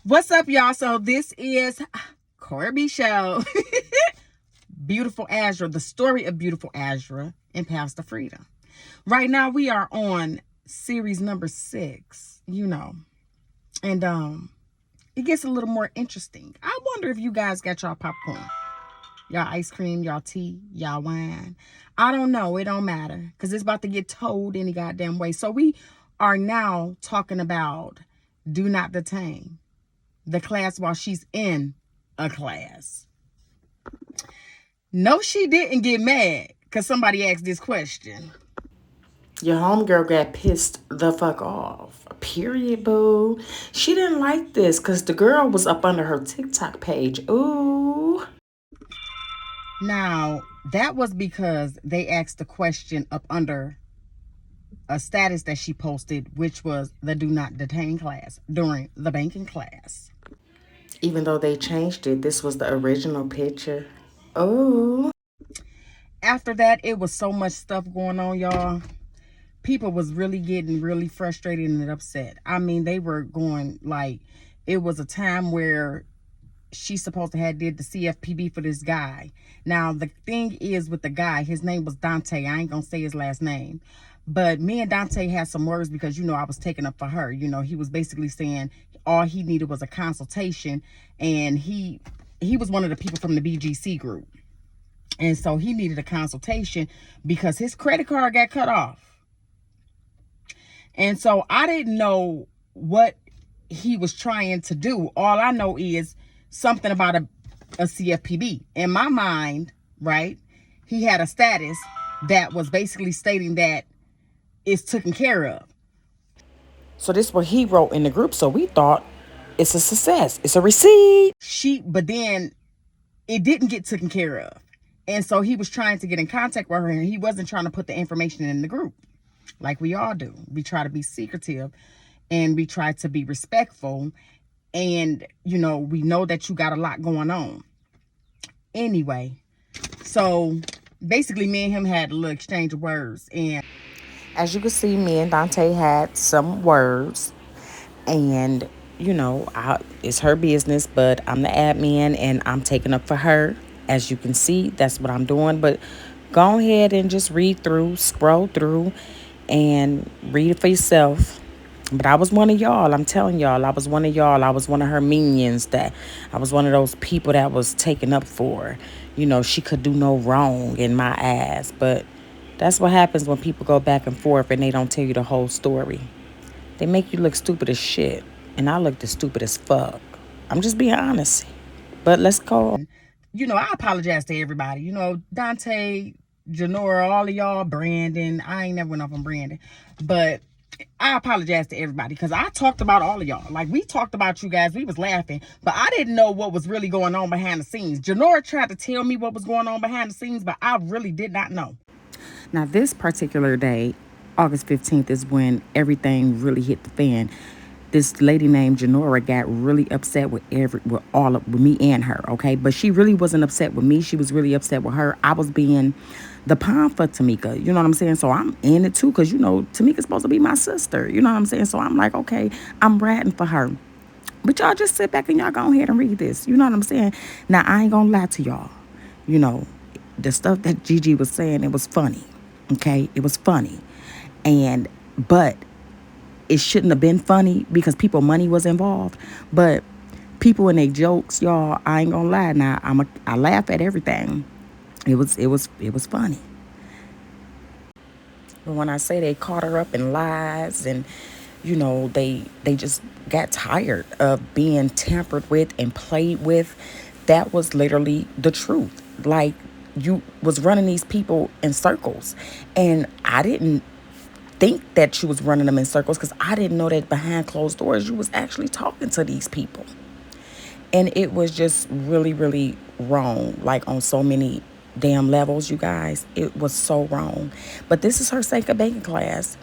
What's up, y'all? So this is CORA Show. Beautiful Asherah, the story of beautiful Asherah and Pastor Freedom. Right now we are on series number 6, and it gets a little more interesting. I wonder if you guys got y'all popcorn, y'all ice cream, y'all tea, y'all wine. I don't know. It don't matter because it's about to get told any goddamn way. So we are now talking about do not detain the class while she's in a class. No, she didn't get mad because somebody asked this question. Your homegirl got pissed the fuck off. Period, boo. She didn't like this because the girl was up under her TikTok page. Ooh. Now, that was because they asked the question up under a status that she posted, which was the do not detain class during the banking class. Even though they changed it, this was the original picture. Ooh. After that, it was so much stuff going on, y'all. People was really getting really frustrated and upset. I mean, they were going like, it was a time where she's supposed to have did the CFPB for this guy. Now, the thing is with the guy, his name was Dante. I ain't gonna say his last name. But me and Dante had some words because, I was taking up for her. He was basically saying all he needed was a consultation. And he was one of the people from the BGC group. And so he needed a consultation because his credit card got cut off. And so I didn't know what he was trying to do. All I know is something about a CFPB. In my mind, right, he had a status that was basically stating that it's taken care of. So this is what he wrote in the group. So we thought it's a success. It's a receipt. But then it didn't get taken care of. And so he was trying to get in contact with her, and he wasn't trying to put the information in the group like we all do. We try to be secretive and we try to be respectful. And, we know that you got a lot going on. Anyway, so basically me and him had a little exchange of words. And As you can see, me and Dante had some words. And, it's her business, but I'm the admin and I'm taking up for her. As you can see, that's what I'm doing. But go ahead and just read through, scroll through, and read it for yourself. But I was one of y'all. I'm telling y'all, I was one of y'all. I was one of her minions. I was one of those people that was taken up for. She could do no wrong in my ass. But that's what happens when people go back and forth and they don't tell you the whole story. They make you look stupid as shit. And I looked as stupid as fuck. I'm just being honest. But let's go. I apologize to everybody. Dante, Janora, all of y'all, Brandon. I ain't never went off on Brandon. But I apologize to everybody because I talked about all of y'all. Like, we talked about you guys. We was laughing. But I didn't know what was really going on behind the scenes. Janora tried to tell me what was going on behind the scenes, but I really did not know. Now, this particular day, August 15th, is when everything really hit the fan. This lady named Janora got really upset with me and her, okay? But she really wasn't upset with me. She was really upset with her. I was being the pawn for Tamika. You know what I'm saying? So I'm in it too because, Tamika's supposed to be my sister. You know what I'm saying? So I'm like, okay, I'm ratting for her. But y'all just sit back and y'all go ahead and read this. You know what I'm saying? Now, I ain't gonna lie to y'all. The stuff that Gigi was saying, it was funny, okay? It was funny. But it shouldn't have been funny because people money was involved. But people and their jokes, y'all, I ain't gonna lie. Now I laugh at everything. It was funny. But when I say they caught her up in lies and they just got tired of being tampered with and played with, that was literally the truth. Like, you was running these people in circles, and I didn't think that you was running them in circles because I didn't know that behind closed doors you was actually talking to these people. And it was just really, really wrong, like on so many damn levels, you guys. It was so wrong. But this is her second banking class.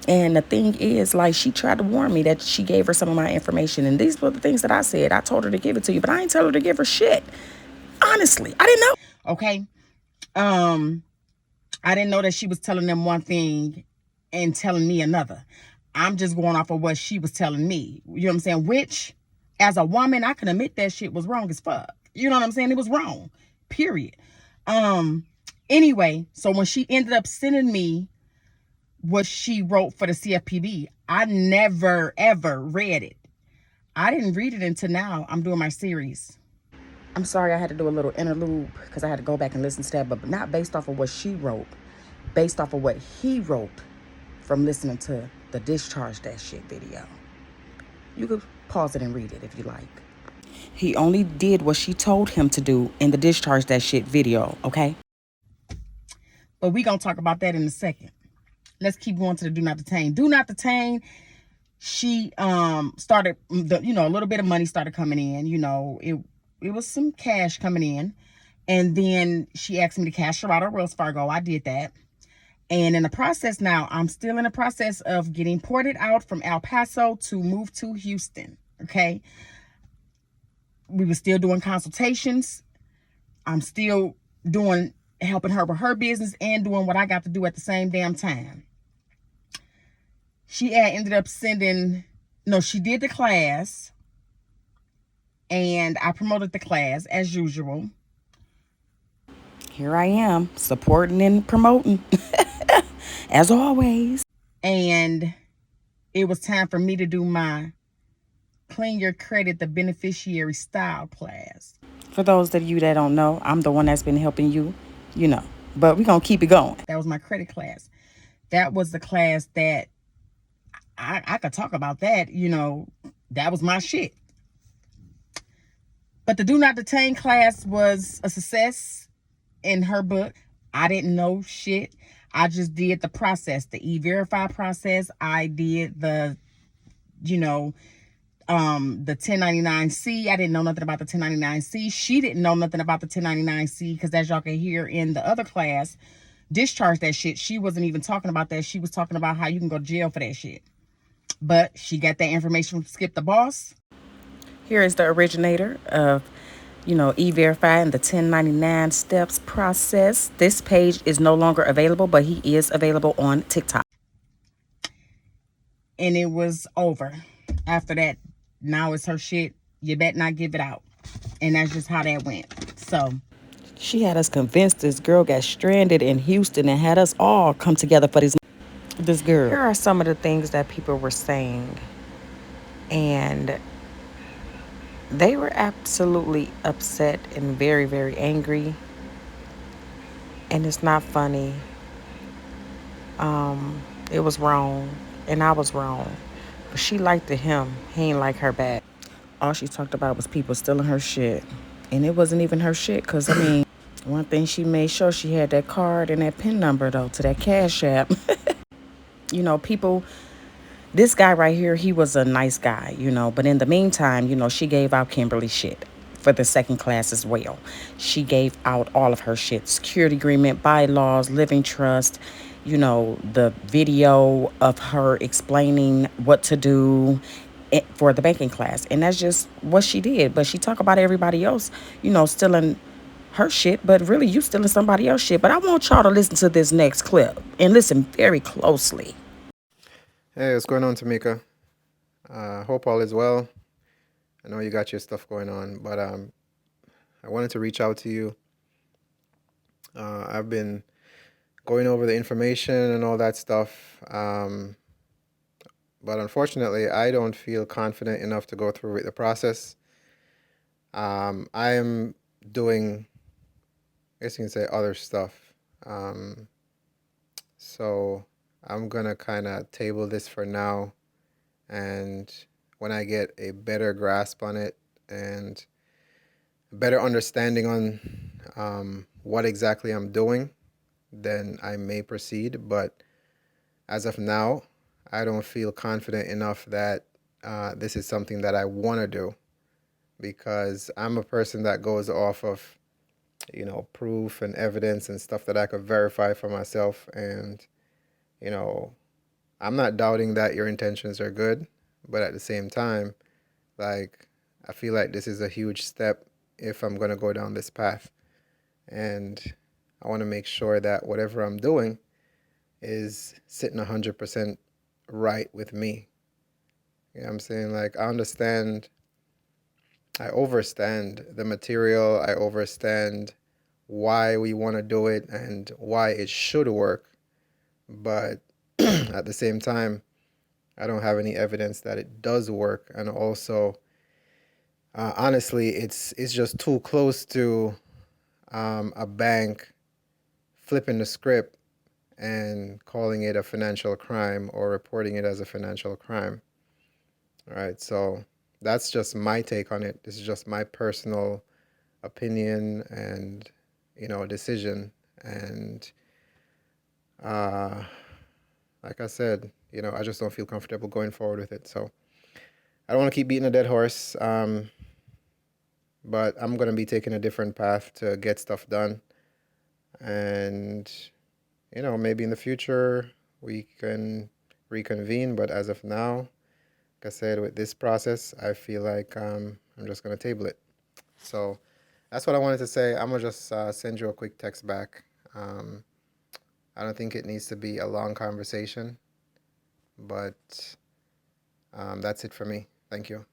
And the thing is, like, she tried to warn me that she gave her some of my information. And these were the things that I said. I told her to give it to you, but I ain't tell her to give her shit. Honestly, I didn't know. Okay. I didn't know that she was telling them one thing and telling me another. I'm just going off of what she was telling me. You know what I'm saying? Which As a woman, I can admit that shit was wrong as fuck. You know what I'm saying? It was wrong. Period. Anyway, so when she ended up sending me what she wrote for the CFPB, I never ever read it. I didn't read it until now. I'm doing my series. I'm sorry I had to do a little interlude because I had to go back and listen to that, but not based off of what she wrote, based off of what he wrote from listening to the Discharge That Shit video. You could pause it and read it if you like. He only did what she told him to do in the Discharge That Shit video, okay? But we gonna talk about that in a second. Let's keep going to the do not detain. Do not detain. She started a little bit of money started coming in. It was some cash coming in. And then she asked me to cash her out of Wells Fargo. I did that. And in the process now, I'm still in the process of getting ported out from El Paso to move to Houston. Okay. We were still doing consultations. I'm still helping her with her business and doing what I got to do at the same damn time. She ended up she did the class, and I promoted the class as usual. Here I am, supporting and promoting, as always. And it was time for me to do my Clean Your Credit, the Beneficiary Style class. For those of you that don't know, I'm the one that's been helping you, but we're going to keep it going. That was my credit class. That was the class that I could talk about that, that was my shit. But the Do Not Detain class was a success in her book. I didn't know shit. I just did the process, the E-Verify process. I did the 1099-C. I didn't know nothing about the 1099-C. She didn't know nothing about the 1099-C because, as y'all can hear in the other class, Discharge That Shit, she wasn't even talking about that. She was talking about how you can go to jail for that shit. But she got that information from Skip the Boss. Here is the originator of, E-Verify and the 1099 steps process. This page is no longer available, but he is available on TikTok. And it was over. After that, now it's her shit. You better not give it out. And that's just how that went. So she had us convinced this girl got stranded in Houston and had us all come together for this girl. Here are some of the things that people were saying. And they were absolutely upset and very, very angry. And it's not funny. It was wrong. And I was wrong. But she liked him. He ain't like her back. All she talked about was people stealing her shit. And it wasn't even her shit. Because, one thing she made sure she had that card and that PIN number, though, to that Cash App. People... This guy right here, he was a nice guy, But in the meantime, she gave out Kimberly shit for the second class as well. She gave out all of her shit. Security agreement, bylaws, living trust, the video of her explaining what to do for the banking class. And that's just what she did. But she talked about everybody else, stealing her shit. But really, you stealing somebody else's shit. But I want y'all to listen to this next clip and listen very closely. Hey, what's going on, Tamika? Hope all is well. I know you got your stuff going on, but I wanted to reach out to you. I've been going over the information and all that stuff, but unfortunately, I don't feel confident enough to go through with the process. I am doing, I guess you can say, other stuff. So I'm going to kind of table this for now, and when I get a better grasp on it and a better understanding on what exactly I'm doing, then I may proceed. But as of now, I don't feel confident enough that this is something that I want to do, because I'm a person that goes off of, proof and evidence and stuff that I could verify for myself. And I'm not doubting that your intentions are good, but at the same time, I feel like this is a huge step if I'm going to go down this path. And I want to make sure that whatever I'm doing is sitting 100% right with me. You know what I'm saying? I understand I overstand the material. I overstand why we want to do it and why it should work. But at the same time, I don't have any evidence that it does work. And also, honestly, it's just too close to a bank flipping the script and calling it a financial crime or reporting it as a financial crime. All right, so that's just my take on it. This is just my personal opinion and decision. And like I said, I just don't feel comfortable going forward with it. So I don't want to keep beating a dead horse. But I'm gonna be taking a different path to get stuff done, and maybe in the future we can reconvene. But as of now, like I said, with this process, I feel like I'm just gonna table it. So that's what I wanted to say. I'm gonna just send you a quick text back. I don't think it needs to be a long conversation, but that's it for me. Thank you.